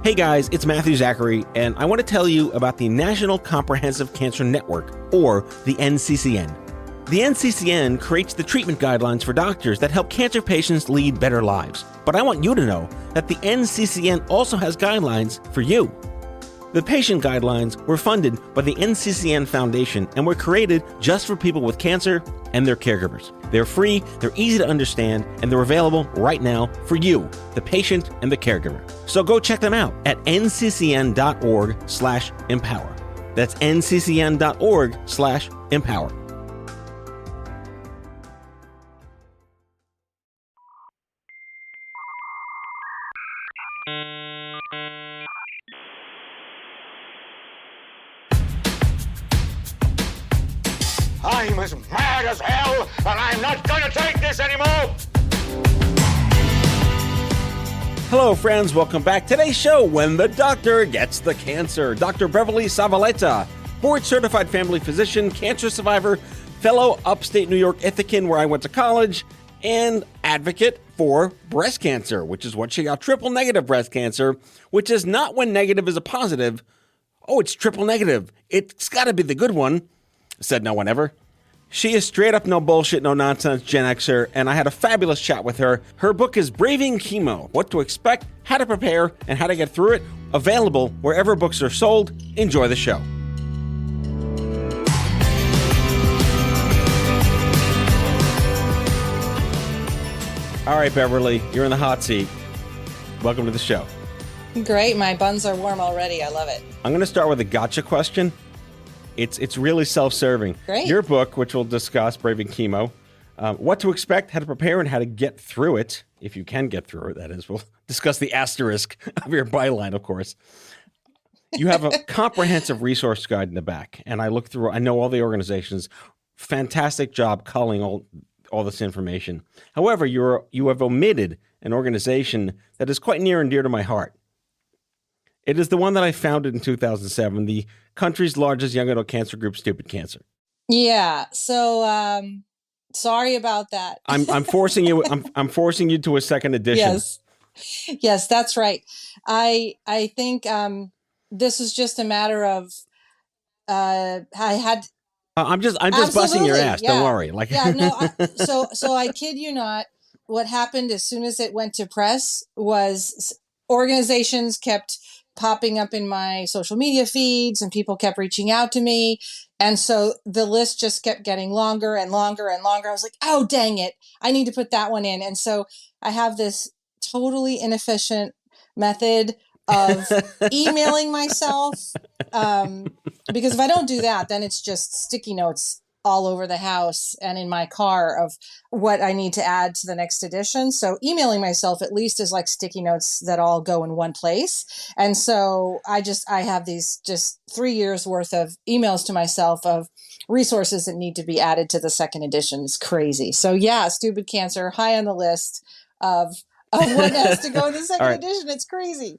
Hey guys, it's Matthew Zachary, and I want to tell you about the National Comprehensive Cancer Network, or the NCCN. The NCCN creates the treatment guidelines for doctors that help cancer patients lead better lives. But I want you to know that the NCCN also has guidelines for you. The patient guidelines were funded by the NCCN Foundation and were created just for people with cancer and their caregivers. They're free, they're easy to understand, and they're available right now for you, the patient and the caregiver. So go check them out at nccn.org/empower. That's nccn.org/empower. I'm as mad as hell, and I'm not gonna take this anymore! Hello, friends. Welcome back. Today's show, When the Doctor Gets the Cancer. Dr. Beverly Zavaleta, board-certified family physician, cancer survivor, fellow upstate New York Ithacan, where I went to college, and advocate for breast cancer, which is what she got, triple-negative breast cancer, which is not when negative is a positive. Oh, it's triple negative. It's got to be the good one, said no one ever. She is straight up no bullshit, no nonsense Gen Xer, and I had a fabulous chat with her. Her book is Braving Chemo, What to Expect, How to Prepare, and How to Get Through It. Available wherever books are sold. Enjoy the show. All right, Beverly, you're in the hot seat. Welcome to the show. Great. My buns are warm already. I love it. I'm going to start with a gotcha question. It's really self-serving. Great. Your book, which we'll discuss, Braving Chemo, What to Expect, How to Prepare, and How to Get Through It, if you can get through it, that is. We'll discuss the asterisk of your byline, of course. You have a comprehensive resource guide in the back, and I look through, I know all the organizations. Fantastic job culling all this information. However, you have omitted an organization that is quite near and dear to my heart. It is the one that I founded in 2007, the country's largest young adult cancer group, Stupid Cancer. Yeah. So, sorry about that. I'm forcing you. I'm forcing you to a second edition. Yes, that's right. I think this is just a matter of I had. I'm just busting your ass. Yeah. Don't worry. So I kid you not. What happened as soon as it went to press was organizations kept popping up in my social media feeds and people kept reaching out to me. And so the list just kept getting longer and longer and longer. I was like, oh, dang it. I need to put that one in. And so I have this totally inefficient method of emailing myself. Because if I don't do that, then it's just sticky notes all over the house and in my car of what I need to add to the next edition. So emailing myself at least is like sticky notes that all go in one place. And so I have these just 3 years worth of emails to myself of resources that need to be added to the second edition. It's crazy. So yeah, Stupid Cancer, high on the list of what has to go in the second edition. It's crazy.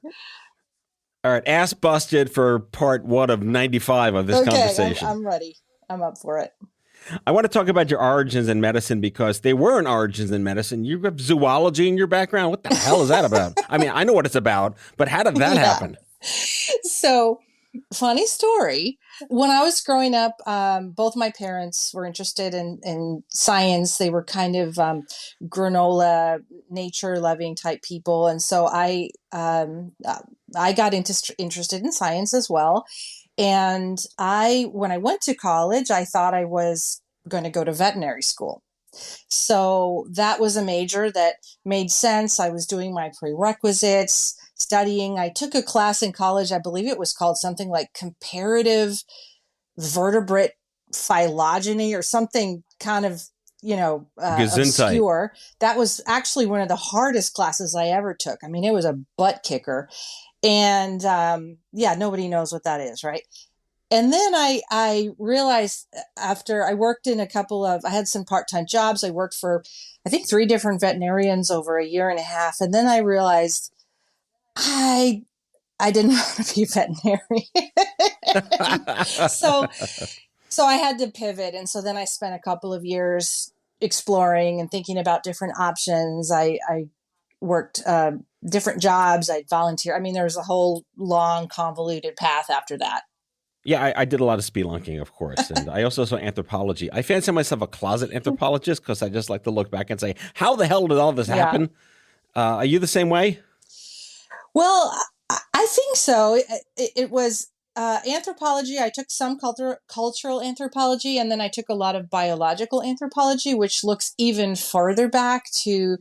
All right. Ass busted for part 1 of 95 of this conversation. I'm ready. I'm up for it. I want to talk about your origins in medicine because they weren't origins in medicine. You have zoology in your background. What the hell is that about? I mean, I know what it's about, but how did that happen? So, funny story. When I was growing up, both my parents were interested in science. They were kind of granola, nature-loving type people. And so I got interested in science as well. And when I went to college, I thought I was going to go to veterinary school. So that was a major that made sense. I was doing my prerequisites, studying. I took a class in college. I believe it was called something like comparative vertebrate phylogeny or something kind of, obscure. That was actually one of the hardest classes I ever took. I mean, it was a butt kicker. And nobody knows what that is, right? And then I realized after I worked in I had some part-time jobs. I worked for, I think, 3 different veterinarians over a year and a half. And then I realized I didn't want to be a veterinarian. So I had to pivot. And so then I spent a couple of years exploring and thinking about different options. I worked different jobs. I'd volunteer. I mean, there was a whole long, convoluted path after that. Yeah, I did a lot of spelunking, of course, and I also saw anthropology. I fancy myself a closet anthropologist because I just like to look back and say, how the hell did all this happen? Are you the same way? Well, I think so. It was anthropology. I took some cultural anthropology, and then I took a lot of biological anthropology, which looks even further back to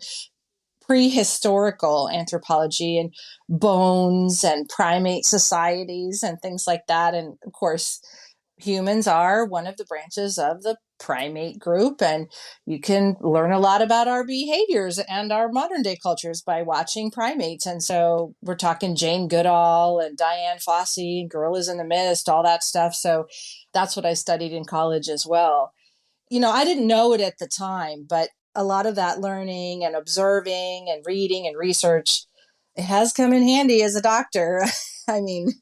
prehistorical anthropology and bones and primate societies and things like that. And of course, humans are one of the branches of the primate group, and you can learn a lot about our behaviors and our modern day cultures by watching primates. And so we're talking Jane Goodall and Diane Fossey, Gorillas in the Mist, all that stuff. So that's what I studied in college as well. I didn't know it at the time, but a lot of that learning and observing and reading and research, it has come in handy as a doctor. I mean,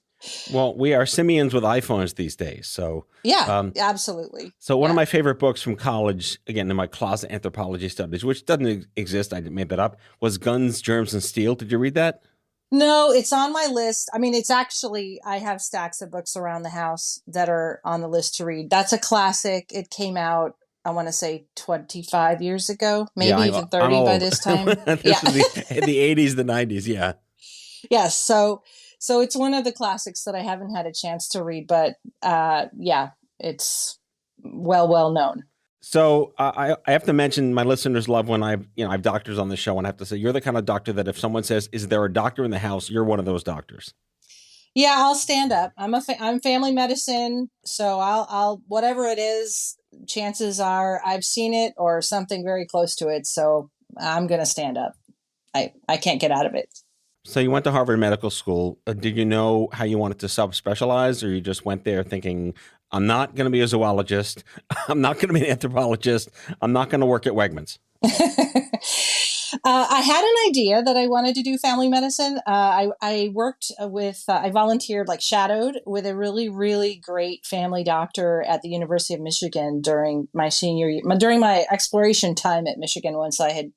well, we are simians with iPhones these days. So yeah, absolutely. So one of my favorite books from college, again, in my closet anthropology studies, which doesn't exist, I made that up, was Guns, Germs, and Steel. Did you read that? No, it's on my list. I mean, it's actually, I have stacks of books around the house that are on the list to read. That's a classic. It came out, I want to say 25 years ago, maybe even 30 by this time. This was the 80s, the 90s. Yeah. Yes. So it's one of the classics that I haven't had a chance to read, but yeah, it's well known. So I have to mention, my listeners love when I have doctors on the show, and I have to say, you're the kind of doctor that if someone says, "Is there a doctor in the house?" you're one of those doctors. Yeah, I'll stand up. I'm family medicine, so I'll whatever it is. Chances are I've seen it or something very close to it, so I'm gonna stand up. I can't get out of it. So you went to Harvard Medical School. Did you know how you wanted to subspecialize, or you just went there thinking, I'm not going to be a zoologist, I'm not going to be an anthropologist, I'm not going to work at Wegmans? I had an idea that I wanted to do family medicine. I worked with, I volunteered, like shadowed with a really, really great family doctor at the University of Michigan during my senior year, during my exploration time at Michigan, once I had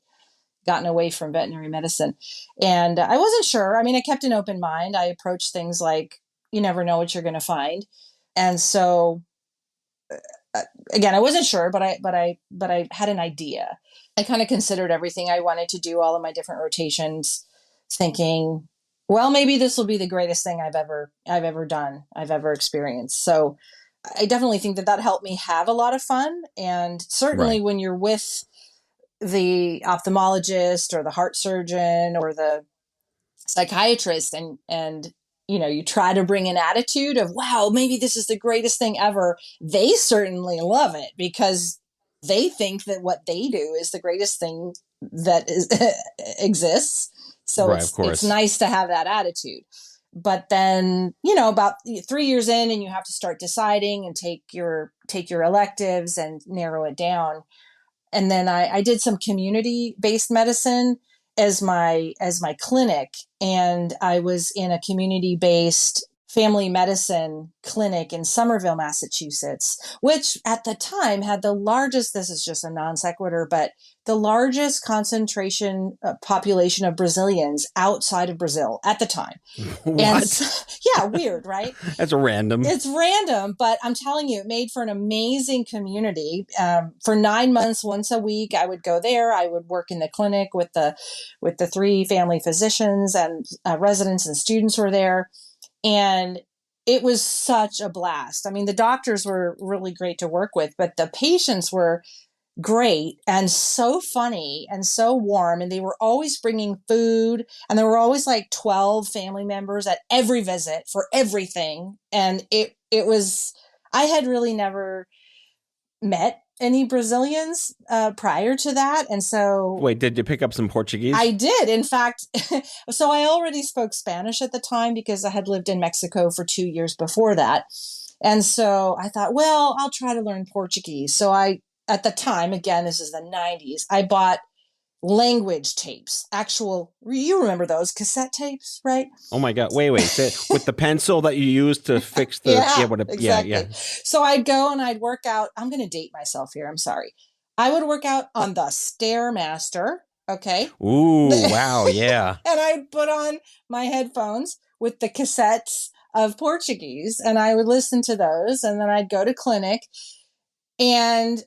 gotten away from veterinary medicine. And I wasn't sure. I mean, I kept an open mind. I approached things like, you never know what you're going to find. And so again, I wasn't sure, but I had an idea. I kind of considered everything I wanted to do, all of my different rotations, thinking, well, maybe this will be the greatest thing I've ever done, I've ever experienced. So I definitely think that helped me have a lot of fun. And certainly when you're with the ophthalmologist or the heart surgeon or the psychiatrist, and you try to bring an attitude of, wow, maybe this is the greatest thing ever, they certainly love it because they think that what they do is the greatest thing that exists. So it's nice to have that attitude. But then, about 3 years in, and you have to start deciding and take your electives and narrow it down. And then I did some community-based medicine as my clinic, and I was in a community-based family medicine clinic in Somerville, Massachusetts, which at the time had the largest, this is just a non sequitur, but the largest concentration population of Brazilians outside of Brazil at the time. What? And yeah, weird, right? That's random. It's random, but I'm telling you, it made for an amazing community. For 9 months, once a week, I would go there. I would work in the clinic with the 3 family physicians, and residents and students were there. And it was such a blast. I mean, the doctors were really great to work with, but the patients were great and so funny and so warm. And they were always bringing food. And there were always like 12 family members at every visit for everything. And it was, I had really never met any Brazilians prior to that. And so... Wait, did you pick up some Portuguese? I did. In fact, so I already spoke Spanish at the time because I had lived in Mexico for 2 years before that. And so I thought, well, I'll try to learn Portuguese. So at the time, again, this is the 90s, I bought language tapes, you remember those cassette tapes, right? Oh my God. Wait. With the pencil that you used to fix the... exactly. Yeah. So I'd go and I'd work out. I'm going to date myself here. I'm sorry. I would work out on the Stairmaster. Okay. Ooh, wow, yeah. And I'd put on my headphones with the cassettes of Portuguese and I would listen to those. And then I'd go to clinic. And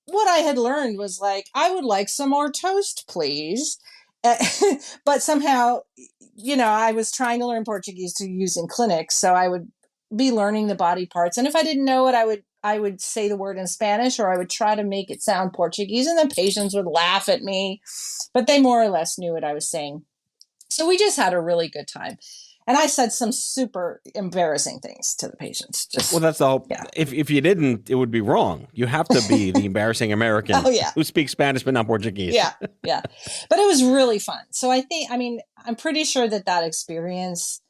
what I had learned was like, I would like some more toast, please. But somehow, I was trying to learn Portuguese to use in clinics. So I would be learning the body parts. And if I didn't know it, I would say the word in Spanish, or I would try to make it sound Portuguese, and the patients would laugh at me, but they more or less knew what I was saying. So we just had a really good time. And I said some super embarrassing things to the patients. Well, that's all. Yeah. If you didn't, it would be wrong. You have to be the embarrassing American who speaks Spanish but not Portuguese. Yeah. But it was really fun. So I'm pretty sure that experience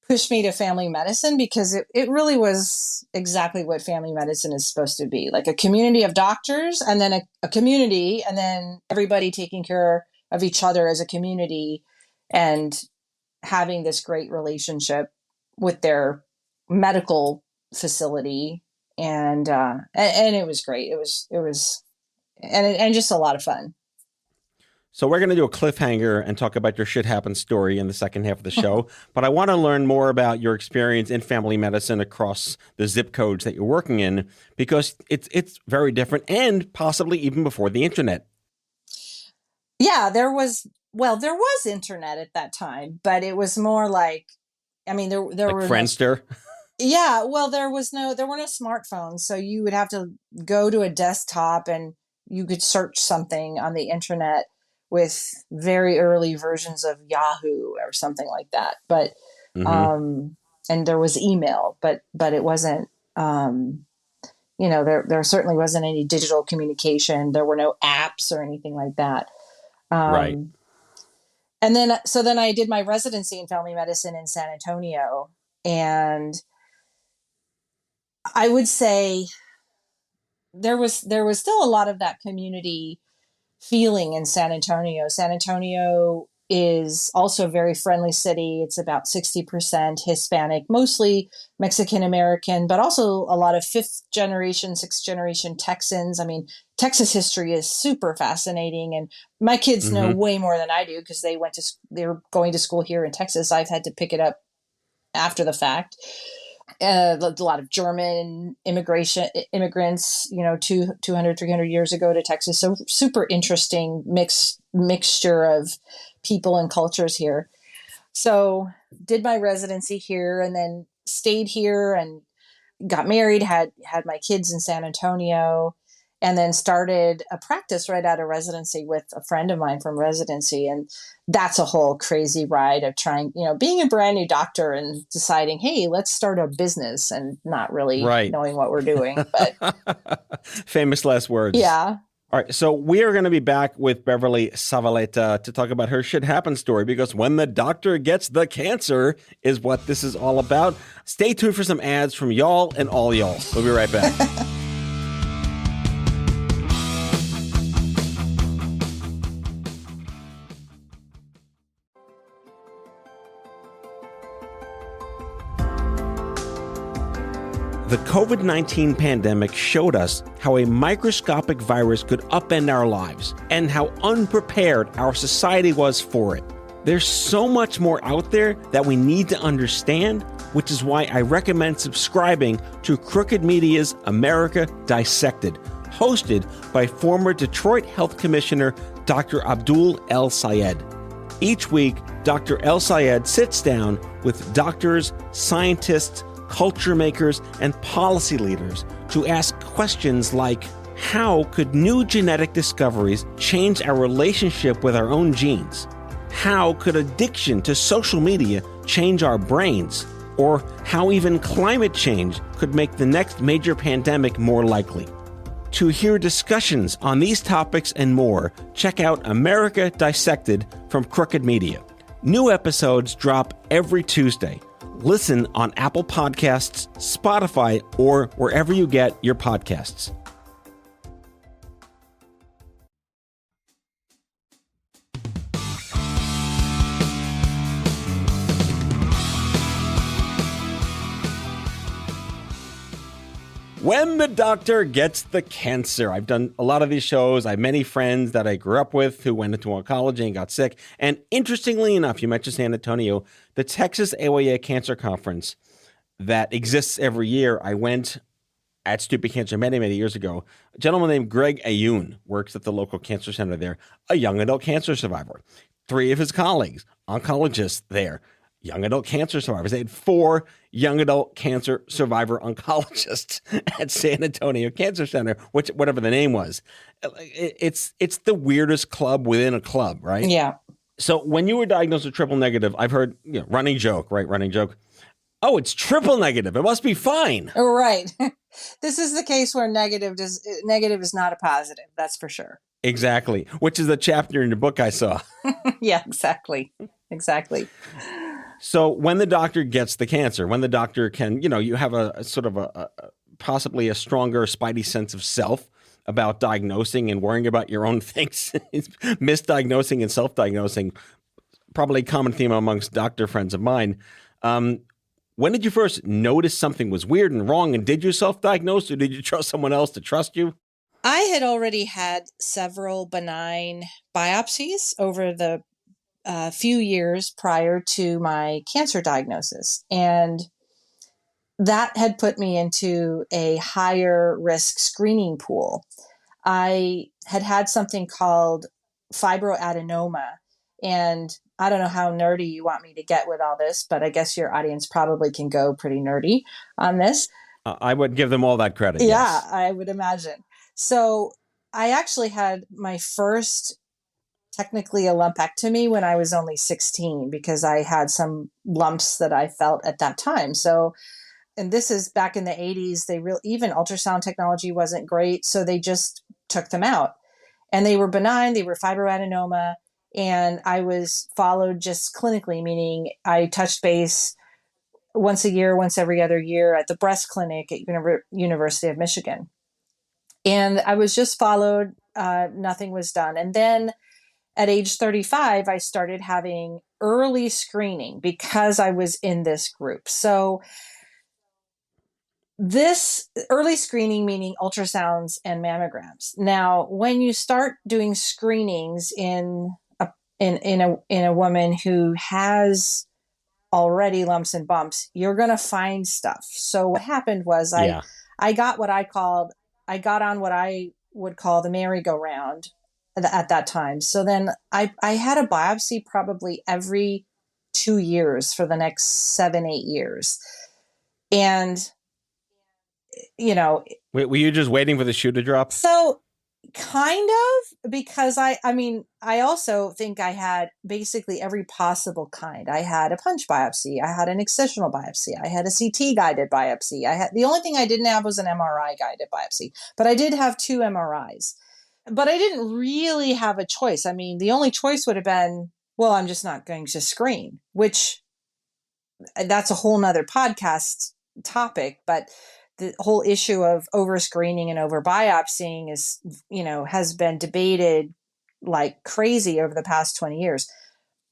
pushed me to family medicine, because it really was exactly what family medicine is supposed to be, like a community of doctors, and then a community, and then everybody taking care of each other as a community and having this great relationship with their medical facility. And it was great. It was and just a lot of fun. So we're going to do a cliffhanger and talk about your shit happens story in the second half of the show. But I want to learn more about your experience in family medicine across the zip codes that you're working in, because it's very different, and possibly even before the internet. Yeah, there was internet at that time, but it was more like, there Like were Friendster. Yeah, well, there were no smartphones, so you would have to go to a desktop and you could search something on the internet with very early versions of Yahoo or something like that. But and there was email, but it wasn't. There certainly wasn't any digital communication. There were no apps or anything like that. Right. And then I did my residency in family medicine in San Antonio, and I would say there was still a lot of that community feeling in San Antonio. San Antonio is also a very friendly city. It's about 60% Hispanic, mostly Mexican American, but also a lot of fifth generation, sixth generation Texans. Texas history is super fascinating, and my kids know way more than I do because they're going to school here in Texas. I've had to pick it up after the fact. A lot of German immigrants, 200, 300 years ago to Texas. So super interesting mixture of people and cultures here. So did my residency here and then stayed here and got married, had my kids in San Antonio, and then started a practice right out of residency with a friend of mine from residency. And that's a whole crazy ride of trying, being a brand new doctor and deciding, hey, let's start a business, and not really knowing what we're doing. But famous last words. Yeah. All right. So we are going to be back with Beverly Zavaleta to talk about her shit happens story, because when the doctor gets the cancer is what this is all about. Stay tuned for some ads from y'all and all y'all. We'll be right back. The COVID-19 pandemic showed us how a microscopic virus could upend our lives and how unprepared our society was for it. There's so much more out there that we need to understand, which is why I recommend subscribing to Crooked Media's America Dissected, hosted by former Detroit Health Commissioner Dr. Abdul El Sayed. Each week, Dr. El Sayed sits down with doctors, scientists, culture makers, and policy leaders to ask questions like, how could new genetic discoveries change our relationship with our own genes? How could addiction to social media change our brains? Or how even climate change could make the next major pandemic more likely? To hear discussions on these topics and more, check out America Dissected from Crooked Media. New episodes drop every Tuesday. Listen on Apple Podcasts, Spotify, or wherever you get your podcasts. When the Doctor Gets the Cancer. I've done a lot of these shows. I have many friends that I grew up with who went into oncology and got sick. And interestingly enough, you mentioned San Antonio, the Texas AOA Cancer Conference that exists every year. I went at Stupid Cancer many, many years ago. A gentleman named Greg Ayoun works at the local cancer center there, a young adult cancer survivor. 3 of his colleagues, oncologists there, young adult cancer survivors. They had 4 young adult cancer survivor oncologists at San Antonio Cancer Center, whatever the name was. It's the weirdest club within a club, right? Yeah. So when you were diagnosed with triple negative, I've heard, running joke, right? Running joke. Oh, it's triple negative. It must be fine. Right. This is the case where negative is not a positive. That's for sure. Exactly. Which is the chapter in the book I saw. Yeah, exactly. Exactly. So when the doctor gets the cancer, when the doctor can, you have a sort of a possibly a stronger spidey sense of self about diagnosing and worrying about your own things, misdiagnosing and self-diagnosing, probably a common theme amongst doctor friends of mine. When did you first notice something was weird and wrong, and did you self-diagnose or did you trust someone else to trust you? I had already had several benign biopsies over the few years prior to my cancer diagnosis. And that had put me into a higher risk screening pool. I had something called fibroadenoma. And I don't know how nerdy you want me to get with all this, but I guess your audience probably can go pretty nerdy on this. I would give them all that credit. Yeah, yes. I would imagine. So I actually had my first technically a lumpectomy when I was only 16 because I had some lumps that I felt at that time. So, and this is back in the 80s, even ultrasound technology wasn't great. So they just took them out and they were benign. They were fibroadenoma. And I was followed just clinically, meaning I touched base once a year, once every other year at the breast clinic at University of Michigan. And I was just followed. Nothing was done. And then at age 35, I started having early screening because I was in this group. So this early screening, meaning ultrasounds and mammograms. Now, when you start doing screenings in a woman who has already lumps and bumps, you're going to find stuff. So what happened was I got on what I would call the merry-go-round at that time. So then I had a biopsy probably every 2 years for the next 7-8 years. And, Wait, were you just waiting for the shoe to drop? So kind of, because I also think I had basically every possible kind. I had a punch biopsy. I had an excisional biopsy. I had a CT guided biopsy. The only thing I didn't have was an MRI guided biopsy, but I did have 2 MRIs. But I didn't really have a choice. I mean, the only choice would have been, well, I'm just not going to screen, which that's a whole nother podcast topic. But the whole issue of over screening and over biopsying is, has been debated like crazy over the past 20 years.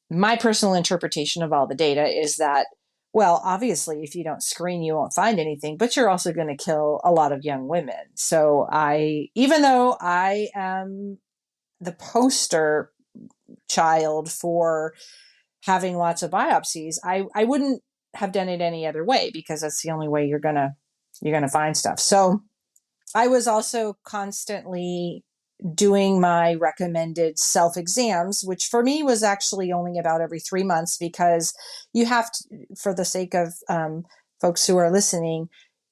My personal interpretation of all the data is that, well, obviously, if you don't screen, you won't find anything, but you're also going to kill a lot of young women. So even though I am the poster child for having lots of biopsies, I wouldn't have done it any other way because that's the only way you're going to find stuff. So I was also constantly doing my recommended self-exams, which for me was actually only about every 3 months, because you have to, for the sake of folks who are listening,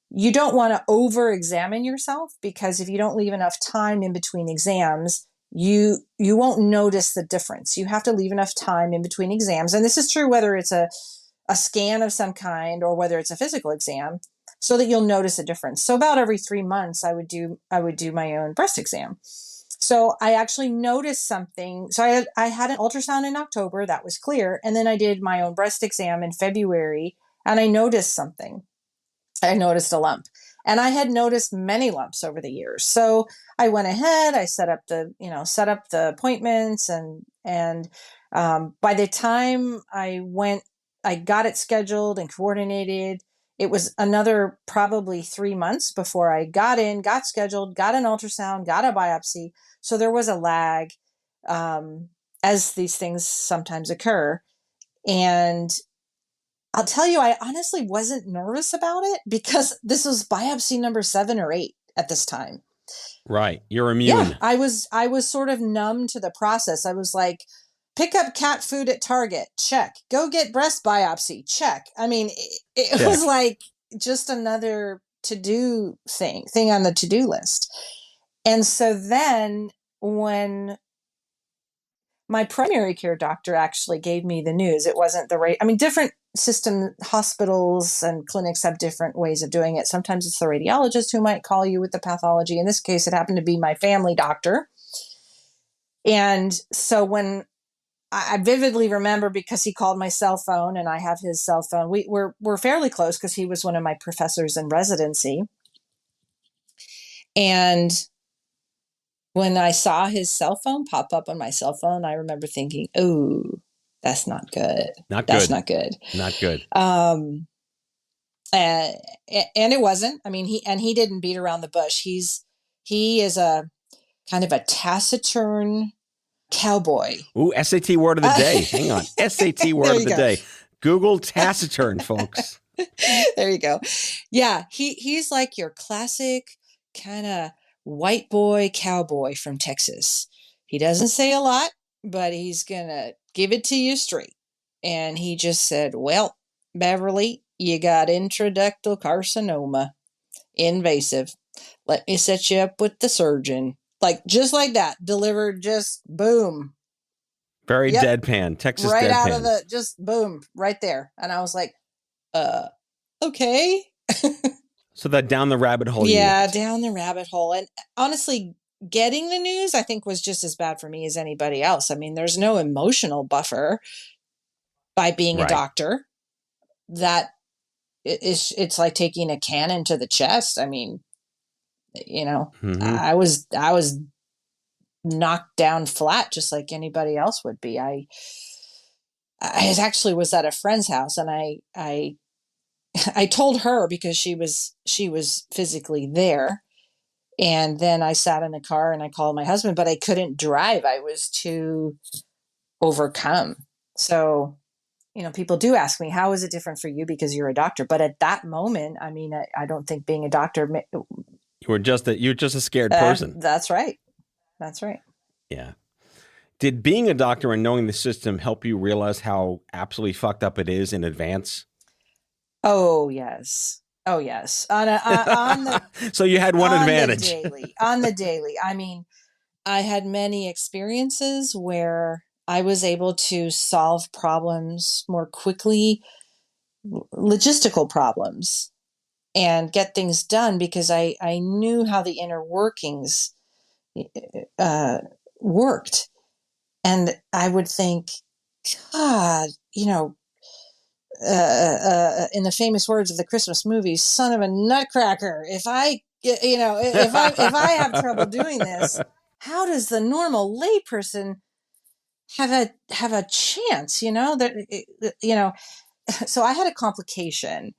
you don't want to over-examine yourself, because if you don't leave enough time in between exams, you won't notice the difference. You have to leave enough time in between exams. And this is true whether it's a scan of some kind or whether it's a physical exam, so that you'll notice a difference. So about every 3 months, I would do my own breast exam. So I actually noticed something. So I had an ultrasound in October, that was clear. And then I did my own breast exam in February, and I noticed something. I noticed a lump, and I had noticed many lumps over the years. So I went ahead, I set up the appointments, and by the time I got it scheduled and coordinated, it was another probably 3 months before I got in, got scheduled, got an ultrasound, got a biopsy. So there was a lag, as these things sometimes occur. And I'll tell you, I honestly wasn't nervous about it because this was biopsy number 7 or 8 at this time. Right. You're immune. Yeah, I was sort of numb to the process. I was like, pick up cat food at Target, check. Go get breast biopsy, check. I mean, it was like just another to-do thing on the to-do list. And so then when my primary care doctor actually gave me the news, it wasn't the right, I mean, different hospitals and clinics have different ways of doing it. Sometimes it's the radiologist who might call you with the pathology. In this case, it happened to be my family doctor. And so when I vividly remember, because he called my cell phone and I have his cell phone, we're fairly close because he was one of my professors in residency. And when I saw his cell phone pop up on my cell phone, I remember thinking, oh, that's not good. That's not good. Not good. And it wasn't. I mean, he didn't beat around the bush. He is a kind of a taciturn cowboy. Ooh, SAT word of the day. Hang on. SAT word of the day. Google taciturn, folks. There you go. Yeah, he's like your classic kind of white boy cowboy from Texas. He doesn't say a lot, but he's going to give it to you straight. And he just said, well, Beverly, you got intraductal carcinoma, invasive. Let me set you up with the surgeon. Like, just like that, delivered, just boom. Very deadpan, Texas right deadpan. Out of the, just boom, right there. And I was like, okay. So that down the rabbit hole. Yeah, down the rabbit hole. And honestly, getting the news, I think, was just as bad for me as anybody else. I mean, there's no emotional buffer by being a doctor. That it's like taking a cannon to the chest. I mean, you know, I was knocked down flat just like anybody else would be. I actually was at a friend's house, and I told her because she was physically there. And then I sat in the car and I called my husband, but I couldn't drive. I was too overcome. So, you know, people do ask me, how is it different for you because you're a doctor? But at that moment, I mean, I don't think being a doctor. You're just a scared person. That's right. That's right. Yeah. Did being a doctor and knowing the system help you realize how absolutely fucked up it is in advance? Oh, yes. Oh, yes. On the so you had one advantage. On the daily. I mean, I had many experiences where I was able to solve problems more quickly, logistical problems, and get things done because I knew how the inner workings worked. And I would think, God, you know, in the famous words of the Christmas movies, son of a nutcracker, if I have trouble doing this, how does the normal layperson have a chance, you know, so I had a complication.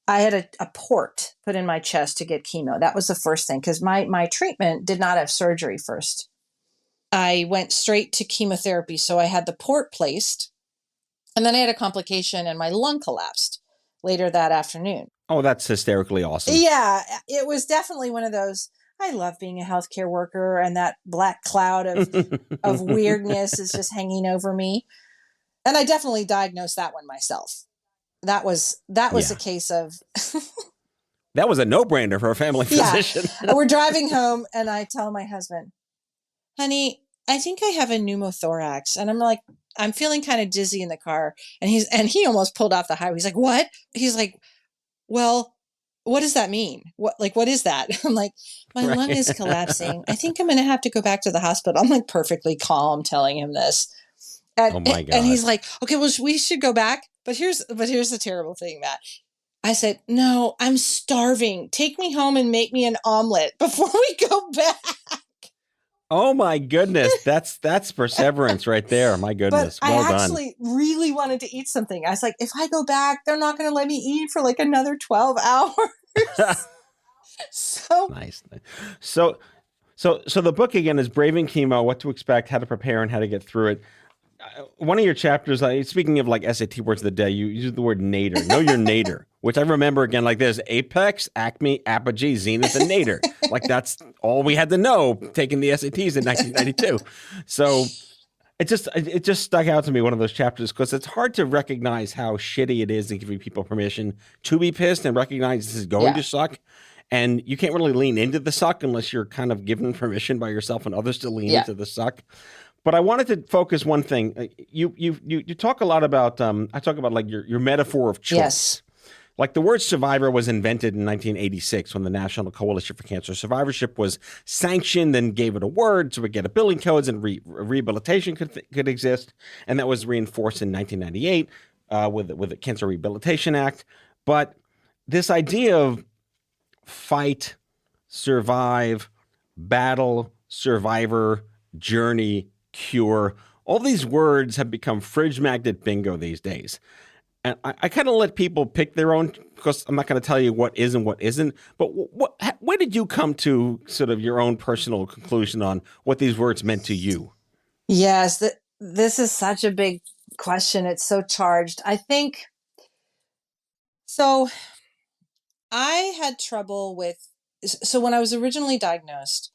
I had a port put in my chest to get chemo. That was the first thing, because my treatment did not have surgery first. I went straight to chemotherapy. So I had the port placed, and then I had a complication and my lung collapsed later that afternoon. Oh, that's hysterically awesome. Yeah, it was definitely one of those. I love being a healthcare worker, and that black cloud of weirdness is just hanging over me. And I definitely diagnosed that one myself. That was a case of. That was a no-brainer for a family physician. We're driving home, and I tell my husband, honey, I think I have a pneumothorax. And I'm like, I'm feeling kind of dizzy in the car. And he almost pulled off the highway. He's like, what? He's like, well, what does that mean? What is that? I'm like, my lung is collapsing. I think I'm going to have to go back to the hospital. I'm like perfectly calm telling him this. And, oh my God. And he's like, okay, well, we should go back. But here's the terrible thing, Matt. I said, no, I'm starving. Take me home and make me an omelet before we go back. Oh my goodness. That's perseverance right there. My But goodness. I Well done. actually really wanted to eat something. I was like, if I go back, they're not going to let me eat for like another 12 hours. So Nice. So the book again is Braving Chemo: What to Expect, How to Prepare, and How to Get Through It. One of your chapters, speaking of like SAT words of the day, you use the word nadir. Know your nadir, which I remember again like there's Apex, Acme, Apogee, Zenith, and nadir. Like that's all we had to know taking the SATs in 1992. So it just stuck out to me, one of those chapters, because it's hard to recognize how shitty it is in giving people permission to be pissed and recognize this is going yeah, to suck. And you can't really lean into the suck unless you're kind of given permission by yourself and others to lean yeah, into the suck. But I wanted to focus one thing. You talk a lot about I talk about like your metaphor of choice. yes, Like the word survivor was invented in 1986 when the National Coalition for Cancer Survivorship was sanctioned and gave it a word so it get a billing codes and rehabilitation could exist. And that was reinforced in 1998 with the Cancer Rehabilitation Act. But this idea of fight, survive, battle, survivor, journey, cure, all these words have become fridge magnet bingo these days. And I kind of let people pick their own, because I'm not going to tell you what is and what isn't. But where did you come to sort of your own personal conclusion on what these words meant to you? yes. This is such a big question. It's so charged. I think so. I had trouble with, so when I was originally diagnosed,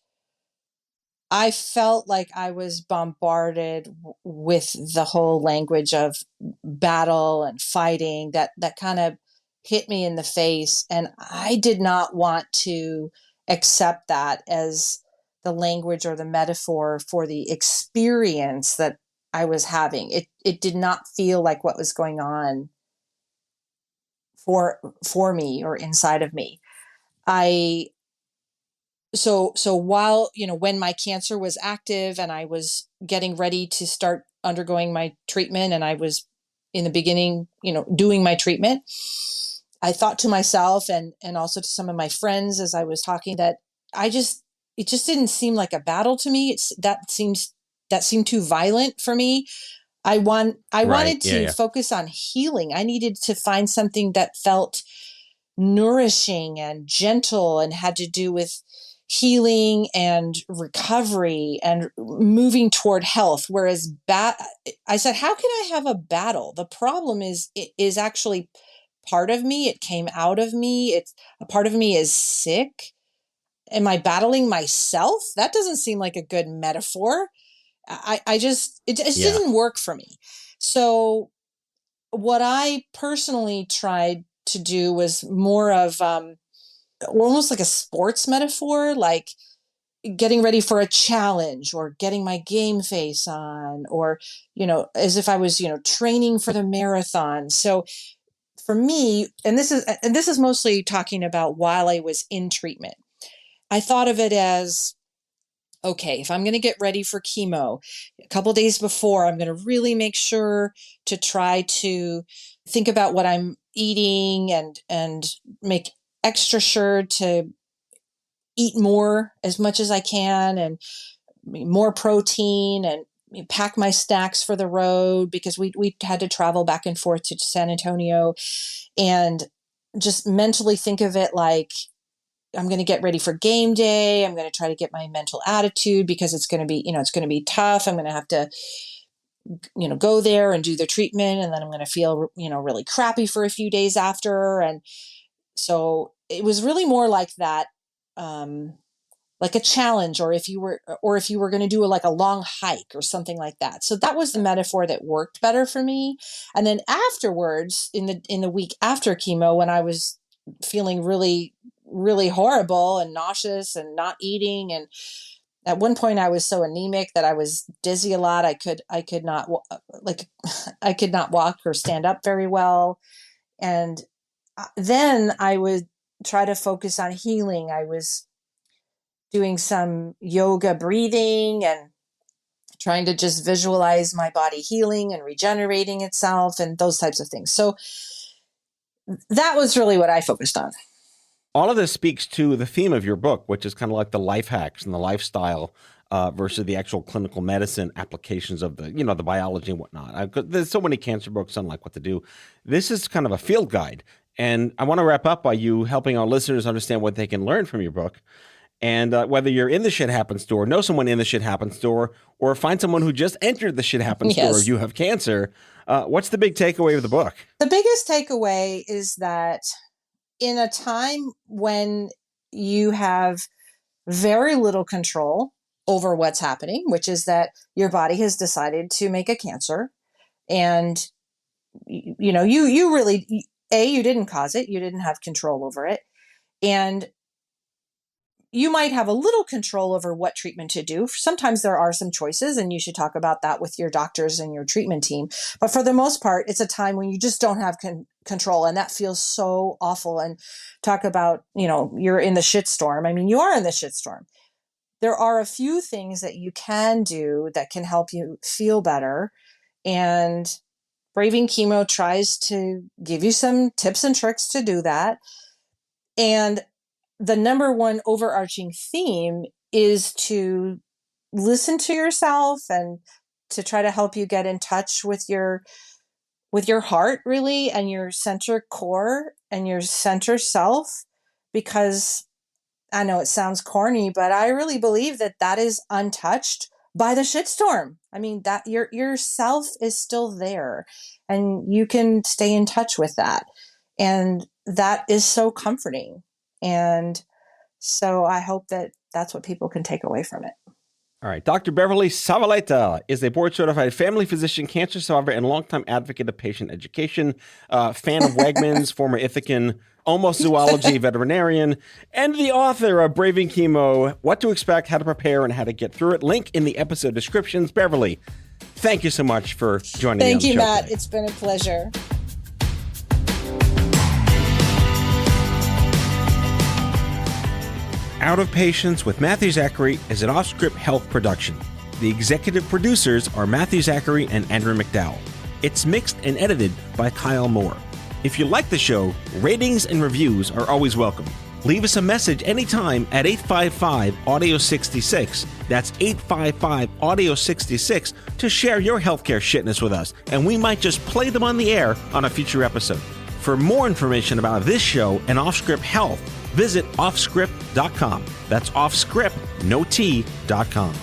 I felt like I was bombarded with the whole language of battle and fighting that kind of hit me in the face. And I did not want to accept that as the language or the metaphor for the experience that I was having. It did not feel like what was going on for me or inside of me. I so while, when my cancer was active and I was getting ready to start undergoing my treatment, and I was in the beginning, doing my treatment, I thought to myself and also to some of my friends as I was talking that it just didn't seem like a battle to me. That seemed too violent for me. I Right. wanted Yeah. to Yeah. focus on healing. I needed to find something that felt nourishing and gentle and had to do with healing and recovery and moving toward health. Whereas I said, how can I have a battle? The problem is, it is actually part of me. It came out of me. It's a part of me is sick. Am I battling myself? That doesn't seem like a good metaphor. It just Yeah. didn't work for me. So what I personally tried to do was more of almost like a sports metaphor, like getting ready for a challenge or getting my game face on, or, as if I was, training for the marathon. So for me, and this is mostly talking about while I was in treatment, I thought of it as, okay, if I'm going to get ready for chemo a couple days before, I'm going to really make sure to try to think about what I'm eating and make extra sure to eat more as much as I can, and more protein, and pack my snacks for the road, because we had to travel back and forth to San Antonio, and just mentally think of it like I'm going to get ready for game day. I'm going to try to get my mental attitude, because it's going to be, it's going to be tough. I'm going to have to, go there and do the treatment. And then I'm going to feel, really crappy for a few days after. And so it was really more like that, like a challenge, or if you were going to do like a long hike or something like that. So that was the metaphor that worked better for me. And then afterwards, in the week after chemo, when I was feeling really, really horrible and nauseous and not eating, and at one point I was so anemic that I was dizzy a lot. I could not like I could not walk or stand up very well. And then I would try to focus on healing. I was doing some yoga breathing and trying to just visualize my body healing and regenerating itself and those types of things. So that was really what I focused on. All of this speaks to the theme of your book, which is kind of like the life hacks and the lifestyle versus the actual clinical medicine applications of the, the biology and whatnot. There's so many cancer books on like what to do. This is kind of a field guide. And I want to wrap up by you helping our listeners understand what they can learn from your book. And whether you're in the Shit Happens store, know someone in the Shit Happens store, or find someone who just entered the Shit Happens store, if you have cancer, what's the big takeaway of the book? The biggest takeaway is that in a time when you have very little control over what's happening, which is that your body has decided to make a cancer, and you really, you didn't cause it, you didn't have control over it, and you might have a little control over what treatment to do. Sometimes there are some choices, and you should talk about that with your doctors and your treatment team. But for the most part, it's a time when you just don't have control, and that feels so awful. And talk about, you're in the shitstorm. I mean, you are in the shitstorm. There are a few things that you can do that can help you feel better. And Braving Chemo tries to give you some tips and tricks to do that. And the number one overarching theme is to listen to yourself and to try to help you get in touch with your heart, really, and your center core and your center self, because I know it sounds corny, but I really believe that is untouched by the shitstorm. I mean, that your self is still there, and you can stay in touch with that. And that is so comforting. And so I hope that that's what people can take away from it. All right. Dr. Beverly Zavaleta is a board-certified family physician, cancer survivor, and longtime advocate of patient education, fan of Wegmans, former Ithacan, almost zoology veterinarian, and the author of Braving Chemo, What to Expect, How to Prepare, and How to Get Through It. Link in the episode descriptions. Beverly, thank you so much for joining me on the show. Thank you, Matt. Today. It's been a pleasure. Out of Patience with Matthew Zachary is an OffScrip Health production. The executive producers are Matthew Zachary and Andrew McDowell. It's mixed and edited by Kyle Moore. If you like the show, ratings and reviews are always welcome. Leave us a message anytime at 855-AUDIO-66. That's 855-AUDIO-66 to share your healthcare shitness with us, and we might just play them on the air on a future episode. For more information about this show and OffScrip Health, visit offscrip.com. That's offscrip, no T.com.